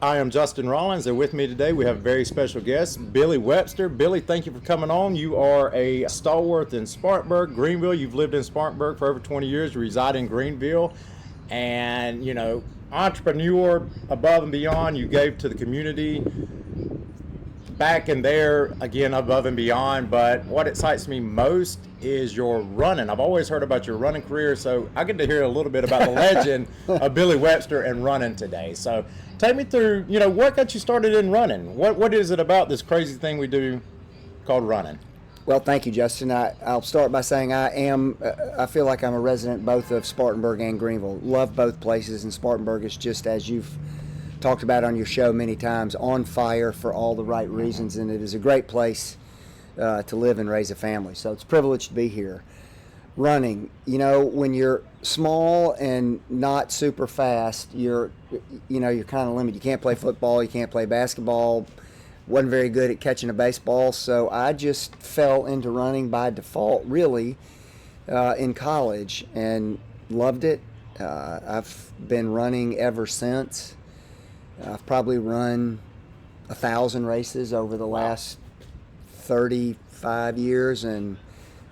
I am Justin Rollins, and with me today we have a very special guest, Billy Webster. Billy, thank you for coming on. You are a stalwart in Spartanburg, Greenville. You've lived in Spartanburg for over 20 years. You reside in Greenville, and entrepreneur above and beyond. You gave to the community back in there again above and beyond. But what excites me most is your running. I've always heard about your running career, so I get to hear a little bit about the legend of Billy Webster and running today. So take me through, what got you started in running? What is it about this crazy thing we do called running? Well, thank you, Justin. I'll start by saying I feel like I'm a resident both of Spartanburg and Greenville. Love both places, and Spartanburg is, just as you've talked about on your show many times, on fire for all the right reasons, and it is a great place to live and raise a family. So it's a privilege to be here. Running, when you're small and not super fast, you're kind of limited. You can't play football, you can't play basketball. Wasn't very good at catching a baseball, so I just fell into running by default, really, in college, and loved it. I've been running ever since. I've probably run 1,000 races over the last 35 years and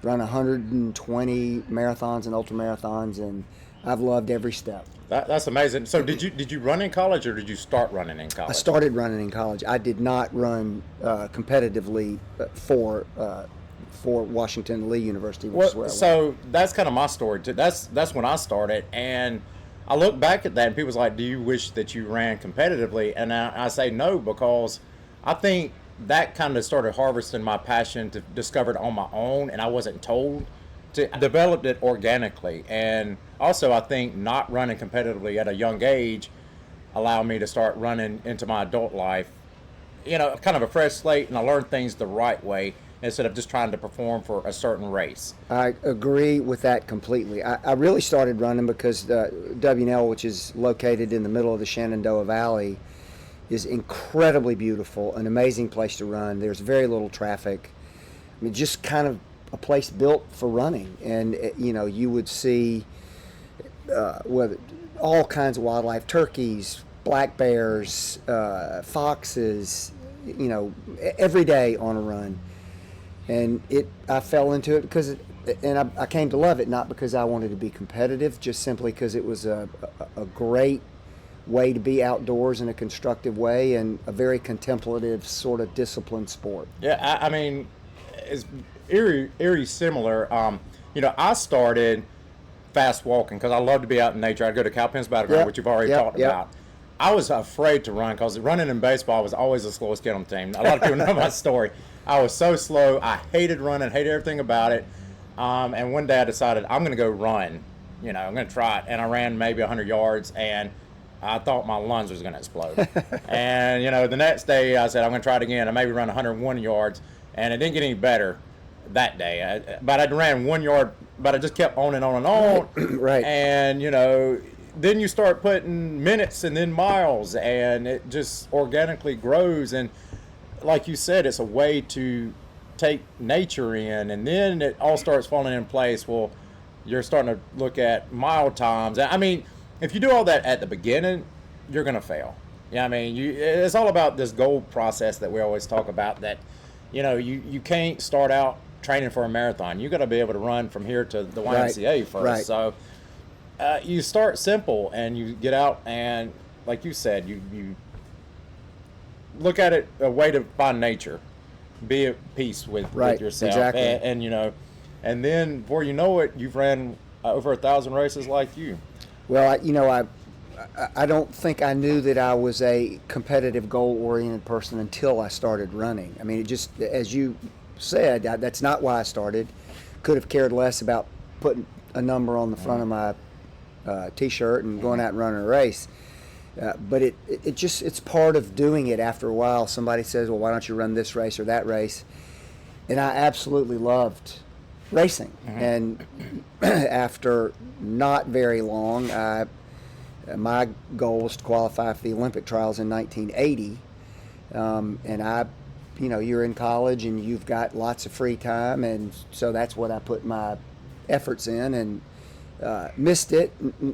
run 120 marathons and ultra marathons, and I've loved every step. That's amazing. So did you run in college, or did you start running in college? I started running in college. I did not run competitively for Washington Lee University, which is where I went. So that's kind of my story too. That's when I started, and I look back at that, and people's like, "Do you wish that you ran competitively?" And I say no, because I think that kind of started harvesting my passion to discover it on my own, and I wasn't told to. I developed it organically, and also I think not running competitively at a young age allowed me to start running into my adult life, kind of a fresh slate, and I learned things the right way instead of just trying to perform for a certain race. I agree with that completely. I really started running because W&L, which is located in the middle of the Shenandoah Valley, is incredibly beautiful, an amazing place to run. There's very little traffic. I mean, just kind of a place built for running. And, you would see all kinds of wildlife, turkeys, black bears, foxes, every day on a run. And I fell into it because I came to love it, not because I wanted to be competitive, just simply because it was a great way to be outdoors in a constructive way, and a very contemplative sort of disciplined sport. Yeah, I mean, it's eerie similar. I started fast walking because I love to be out in nature. I'd go to Cowpens Battleground, which you've already talked about. I was afraid to run because running in baseball, I was always the slowest kid on the team. A lot of people know my story. I was so slow. I hated running, hated everything about it. And one day I decided I'm going to go run. I'm going to try it. And I ran maybe 100 yards, and I thought my lungs was going to explode. And, the next day I said I'm going to try it again. I maybe run 101 yards, and it didn't get any better that day. But I ran 1 yard, but I just kept on and on and on. Right. And, then you start putting minutes and then miles, and it just organically grows. And like you said, it's a way to take nature in, and then it all starts falling in place. Well, you're starting to look at mile times. I mean, if you do all that at the beginning, you're going to fail. It's all about this goal process that we always talk about, that, you can't start out training for a marathon. You got to be able to run from here to the YMCA first. Right. So you start simple, and you get out, and like you said, you look at it a way to find nature, be at peace with yourself. Exactly. And then before you know it, you've ran over 1,000 races like you. Well, I don't think I knew that I was a competitive, goal-oriented person until I started running. I mean, it just, as you said, that's not why I started. Could have cared less about putting a number on the front of my T-shirt and going out and running a race. But it's part of doing it. After a while, somebody says, well, why don't you run this race or that race? And I absolutely loved racing. Mm-hmm. And after not very long, my goal was to qualify for the Olympic trials in 1980. And you're in college and you've got lots of free time, and so that's what I put my efforts in. And Missed it,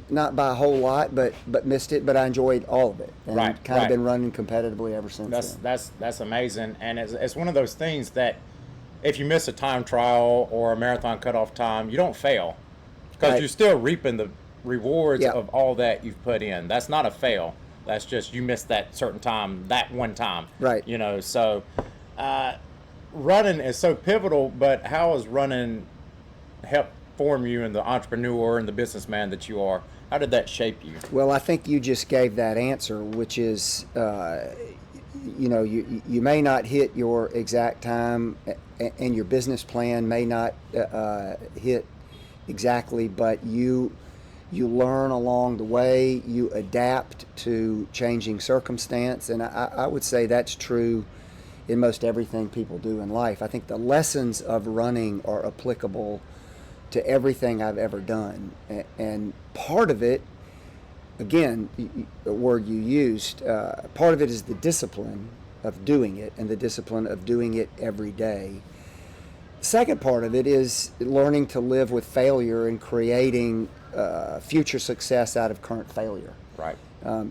not by a whole lot, but missed it. But I enjoyed all of it, and kind of been running competitively ever since. That's amazing, and it's one of those things that if you miss a time trial or a marathon cutoff time, you don't fail because you're still reaping the rewards of all that you've put in. That's not a fail. That's just you missed that certain time, that one time. Right. So running is so pivotal, but how has running helped form you in the entrepreneur and the businessman that you are? How did that shape you? Well, I think you just gave that answer, which is, you may not hit your exact time, and your business plan may not hit exactly, but you learn along the way. You adapt to changing circumstance, and I would say that's true in most everything people do in life. I think the lessons of running are applicable to everything I've ever done, and part of it, again, the word you used, part of it is the discipline of doing it, and the discipline of doing it every day. The second part of it is learning to live with failure and creating future success out of current failure. Right.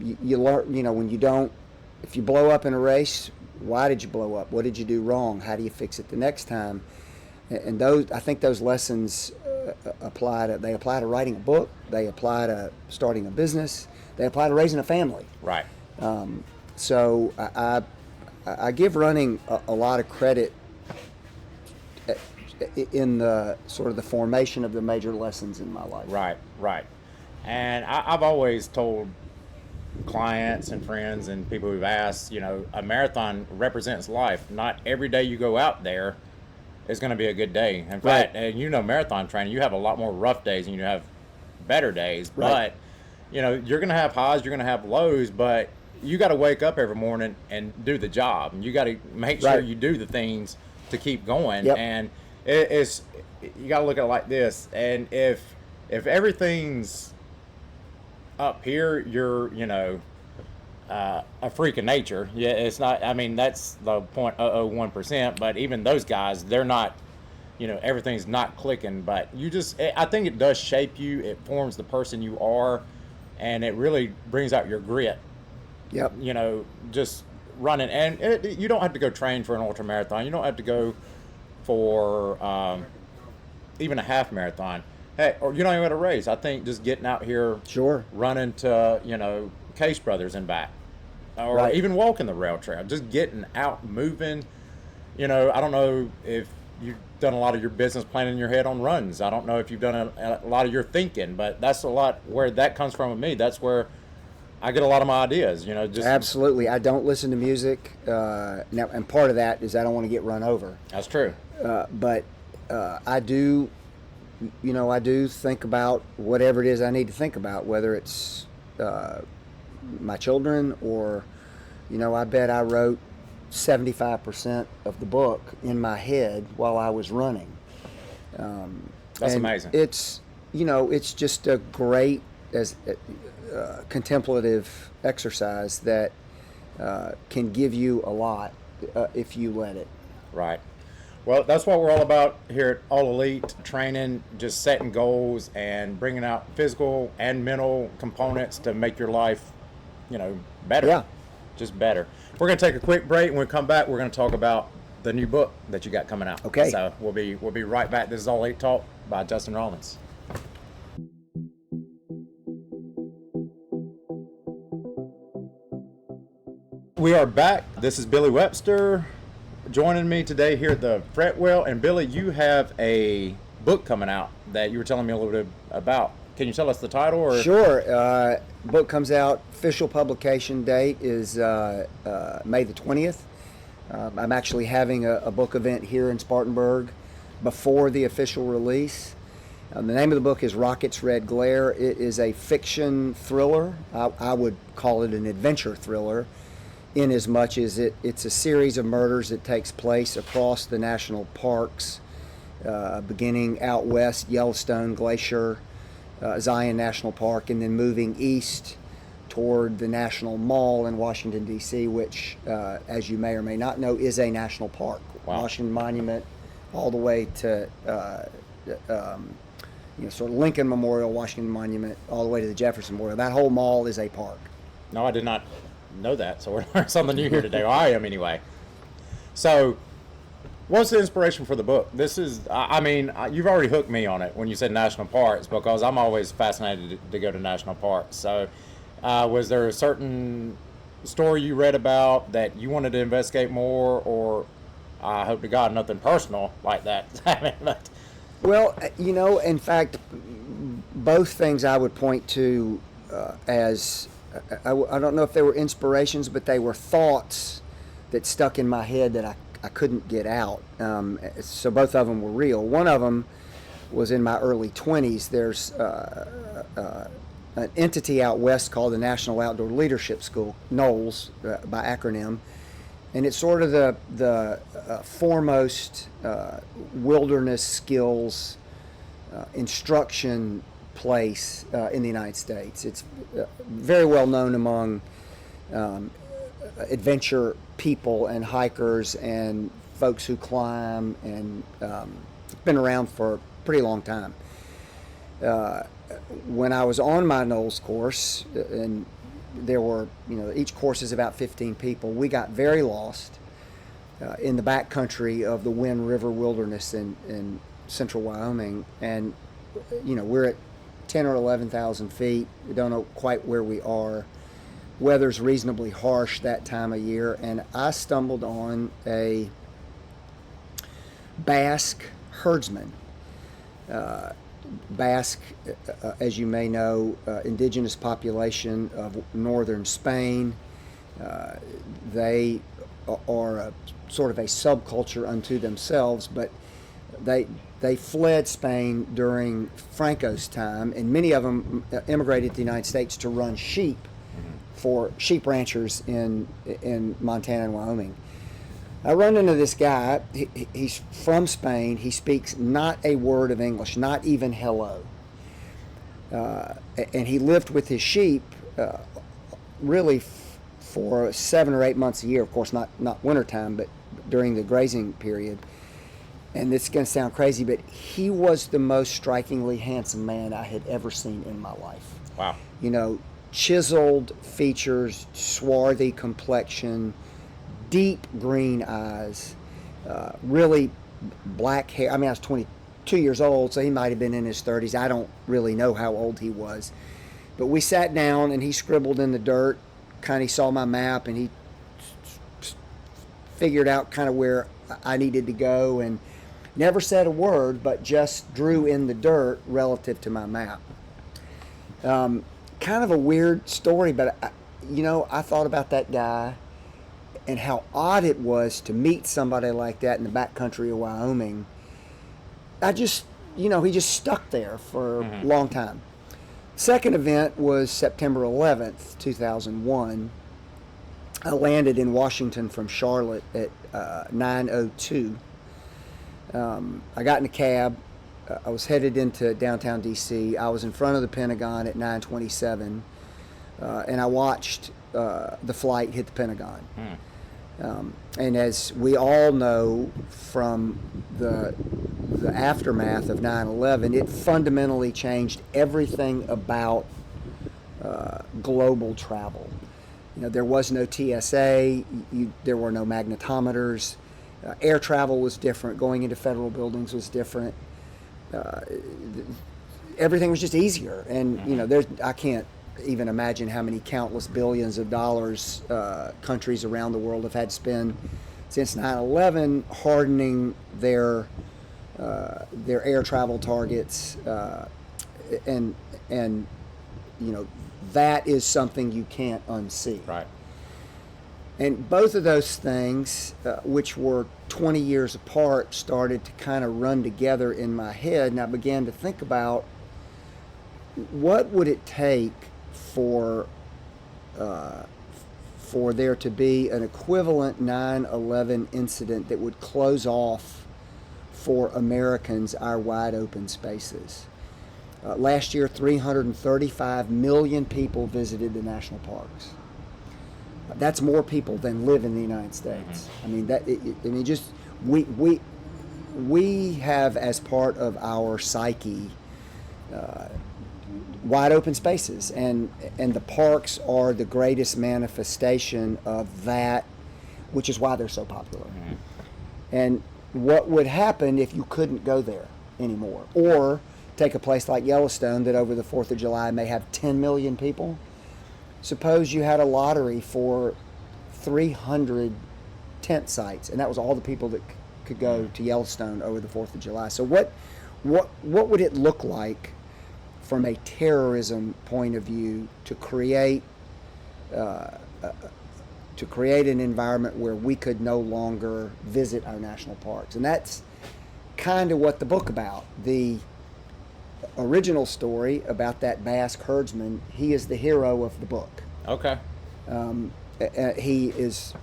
You learn, when you don't, if you blow up in a race, why did you blow up? What did you do wrong? How do you fix it the next time? And I think those lessons apply to writing a book. They apply to starting a business. They apply to raising a family. Right. So I give running a lot of credit in the sort of the formation of the major lessons in my life. Right. And I've always told clients and friends and people who've asked, a marathon represents life. Not every day you go out there is going to be a good day. In fact, marathon training, you have a lot more rough days and you have better days. Right. But, you're going to have highs, you're going to have lows, but you got to wake up every morning and do the job. And you got to make sure you do the things to keep going. Yep. And you got to look at it like this. And if everything's up here, you're, a freak of nature. Yeah, it's not, that's the 0.001%, but even those guys, they're not, everything's not clicking, but I think it does shape you. It forms the person you are, and it really brings out your grit. Yep. Just running. And you don't have to go train for an ultra marathon. You don't have to go for even a half marathon. Hey, or you don't even have to race. I think just getting out here, running to, Case Brothers and back, or even walking the rail trail, just getting out, moving. I don't know if you've done a lot of your business planning in your head on runs. I don't know if you've done a lot of your thinking, but that's a lot where that comes from with me. That's where I get a lot of my ideas, Absolutely. I don't listen to music now, and part of that is I don't want to get run over. That's true. But I do, I do think about whatever it is I need to think about, whether it's my children or, I bet I wrote 75% of the book in my head while I was running. That's amazing. It's, it's just a great contemplative exercise that can give you a lot if you let it. Right. Well, that's what we're all about here at All Elite Training, just setting goals and bringing out physical and mental components to make your life, better. Yeah. Just better. We're going to take a quick break. When we come back, we're going to talk about the new book that you got coming out. Okay. So we'll be right back. This is All Elite Talk by Justin Rollins. We are back. This is Billy Webster joining me today here at the Fretwell. And Billy, you have a book coming out that you were telling me a little bit about. Can you tell us the title? Or? Sure. Book comes out, official publication date is May the 20th. I'm actually having a book event here in Spartanburg before the official release. The name of the book is Rocket's Red Glare. It is a fiction thriller. I would call it an adventure thriller, in as much as it's a series of murders that takes place across the national parks, beginning out west, Yellowstone, Glacier, Zion National Park, and then moving east toward the National Mall in Washington, D.C., which, as you may or may not know, is a national park. Wow. Washington Monument, all the way to sort of Lincoln Memorial, Washington Monument, all the way to the Jefferson Memorial. That whole mall is a park. No, I did not know that. So we're learning something new here today. Well, I am anyway. So, what's the inspiration for the book? This is, I mean, you've already hooked me on it when you said national parks, because I'm always fascinated to go to national parks. So, was there a certain story you read about that you wanted to investigate more, or I hope to God nothing personal like that? Well, in fact, both things I would point to as, I don't know if they were inspirations, but they were thoughts that stuck in my head that I couldn't get out. So both of them were real. One of them was in my early 20s. There's an entity out west called the National Outdoor Leadership School, NOLS by acronym, and it's sort of the foremost wilderness skills instruction place in the United States. It's very well known among adventure people and hikers and folks who climb, and it's been around for a pretty long time. When I was on my NOLS course, and there were, each course is about 15 people, we got very lost in the backcountry of the Wind River Wilderness in central Wyoming, and we're at 10 or 11,000 feet. We don't know quite where we are. Weather's reasonably harsh that time of year, and I stumbled on a Basque herdsman. Basque, as you may know, indigenous population of northern Spain. They are sort of a subculture unto themselves, but they fled Spain during Franco's time, and many of them immigrated to the United States to run sheep for sheep ranchers in Montana and Wyoming. I run into this guy. He's from Spain. He speaks not a word of English, not even hello. And he lived with his sheep really for 7 or 8 months a year. Of course, not wintertime, but during the grazing period. And it's going to sound crazy, but he was the most strikingly handsome man I had ever seen in my life. Wow. Chiseled features, swarthy complexion, deep green eyes, really black hair. I mean, I was 22 years old, so he might have been in his 30s. I don't really know how old he was. But we sat down, and he scribbled in the dirt. He saw my map, and he figured out kind of where I needed to go, and never said a word, but just drew in the dirt relative to my map. Kind of a weird story, but I thought about that guy and how odd it was to meet somebody like that in the backcountry of Wyoming. He just stuck there for a long time. Second event was September 11th, 2001. I landed in Washington from Charlotte at 9:02. I got in a cab. I was headed into downtown D.C. I was in front of the Pentagon at 9:27, and I watched the flight hit the Pentagon. And as we all know from the aftermath of 9/11, it fundamentally changed everything about global travel. There was no TSA, there were no magnetometers, air travel was different, going into federal buildings was different. Everything was just easier, and I can't even imagine how many countless billions of dollars countries around the world have had to spend since 9/11 hardening their air travel targets, and that is something you can't unsee. Right. And both of those things, which were 20 years apart, started to kind of run together in my head, and I began to think about what would it take for there to be an equivalent 9/11 incident that would close off for Americans our wide open spaces. Last year, 335 million people visited the national parks. That's more people than live in the United States. I mean, we have, as part of our psyche, wide open spaces, and the parks are the greatest manifestation of that, which is why they're so popular. Mm-hmm. And what would happen if you couldn't go there anymore? Or take a place like Yellowstone that over the 4th of July may have 10 million people. Suppose you had a lottery for 300 tent sites, and that was all the people that could go to Yellowstone over the 4th of July. So what would it look like from a terrorism point of view to create an environment where we could no longer visit our national parks? And that's kind of what the book about. The original story about that Basque herdsman, he is the hero of the book. Okay. He is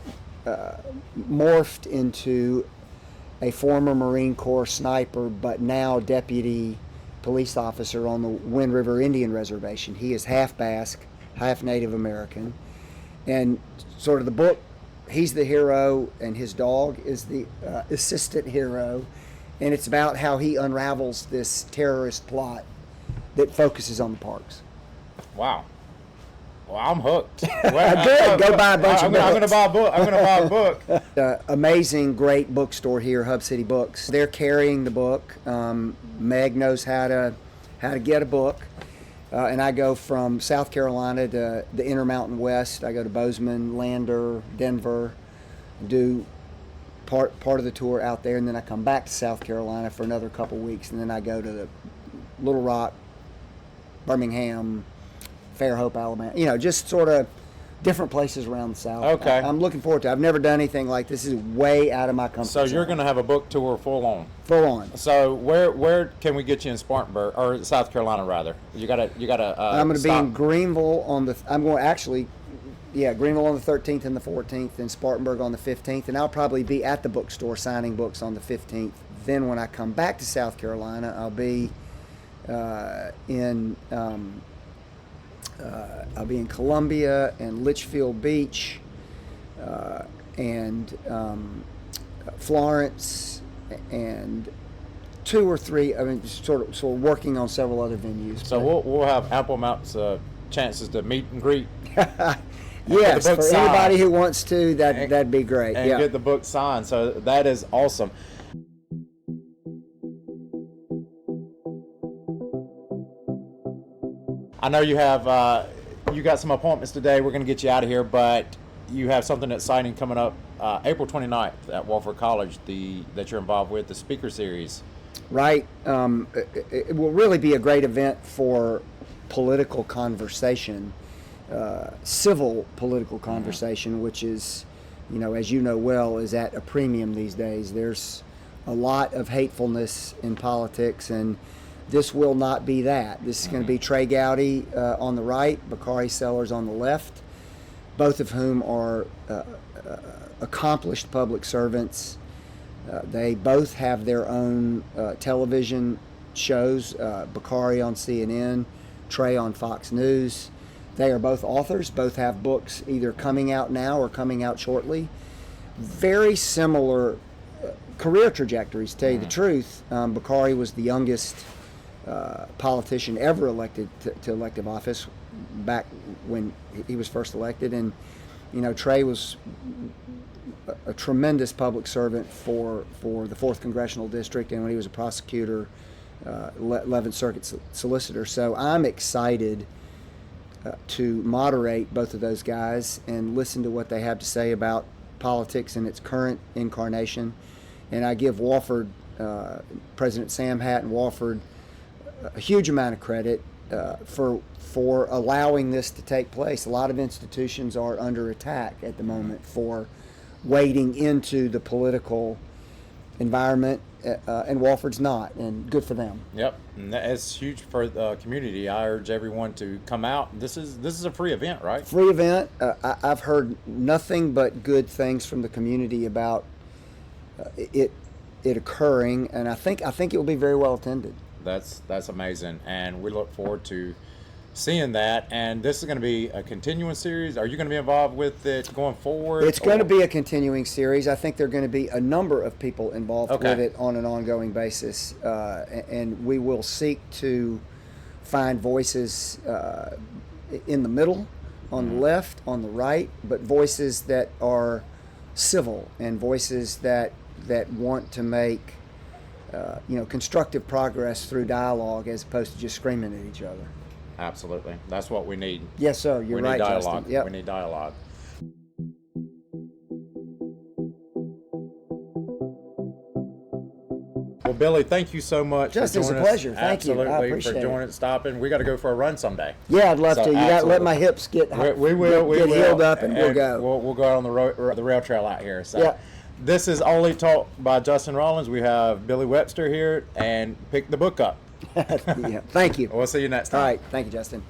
morphed into a former Marine Corps sniper, but now deputy police officer on the Wind River Indian Reservation. He is half Basque, half Native American. And sort of the book, he's the hero and his dog is the assistant hero. And it's about how he unravels this terrorist plot that focuses on the parks. Wow. Well, I'm hooked. Good. Go buy a bunch of books. I'm going to buy a book. I'm going to buy a book. Amazing, great bookstore here, Hub City Books. They're carrying the book. Meg knows how to get a book. And I go from South Carolina to the Intermountain West. I go to Bozeman, Lander, Denver, do part of the tour out there, and then I come back to South Carolina for another couple weeks, and then I go to the Little Rock, Birmingham, Fairhope, Alabama. You know, just sort of different places around the South. Okay. I'm looking forward to it. I've never done anything like this. This is way out of my comfort zone. So you're going to have a book tour full on. Full on. So where can we get you in Spartanburg or South Carolina rather? You got to. I'm going to be in Greenville on the. I'm going actually. Yeah, Greenville on the 13th and the 14th, and Spartanburg on the 15th, and I'll probably be at the bookstore signing books on the 15th. Then when I come back to South Carolina, I'll be in Columbia and Litchfield Beach, and Florence, and 2 or 3. I mean, sort of working on several other venues. So we'll have ample amounts of chances to meet and greet. Yes, for anybody who wants to, that'd be great. And get the book signed. So that is awesome. I know you have you got some appointments today. We're going to get you out of here, but you have something exciting coming up April 29th at Wofford College that you're involved with, the speaker series. Right. It will really be a great event for political conversation. Civil political conversation, which is, as you know well, is at a premium these days. There's a lot of hatefulness in politics, and this will not be that. This is going to be Trey Gowdy on the right, Bakari Sellers on the left, both of whom are accomplished public servants. They both have their own television shows, Bakari on CNN, Trey on Fox News. They are both authors, both have books either coming out now or coming out shortly. Very similar career trajectories, to tell you the truth. Bakari was the youngest politician ever elected to elective office back when he was first elected. And, Trey was a tremendous public servant for the 4th Congressional District, and when he was a prosecutor, 11th Circuit solicitor. So I'm excited to moderate both of those guys and listen to what they have to say about politics in its current incarnation. And I give Wofford, President Sam Hatt and Wofford, a huge amount of credit for allowing this to take place. A lot of institutions are under attack at the moment for wading into the political environment, and Wofford's not, and good for them. Yep, and that's huge for the community. I urge everyone to come out. This is a free event, right? Free event. I've heard nothing but good things from the community about it occurring, and I think it will be very well attended. That's amazing, and we look forward to seeing that. And this is going to be a continuing series. Are you going to be involved with it going forward? It's going to be a continuing series. I think there are going to be a number of people involved with it on an ongoing basis, and we will seek to find voices in the middle, on the left, on the right, but voices that are civil and voices that want to make constructive progress through dialogue as opposed to just screaming at each other. Absolutely. That's what we need. Yes, sir. You're right, dialogue. Justin. Yep. We need dialogue. Well, Billy, thank you so much. Justin, it's a pleasure. Thank you. I Absolutely appreciate for joining, stopping. We got to go for a run someday. Yeah, I'd love to. You got to let my hips get healed up, and we'll go. We'll go out on the rail trail out here. So. Yeah. This is Only Talk by Justin Rollins. We have Billy Webster here, and pick the book up. Yeah. Thank you. We'll see you next time. All right. Thank you, Justin.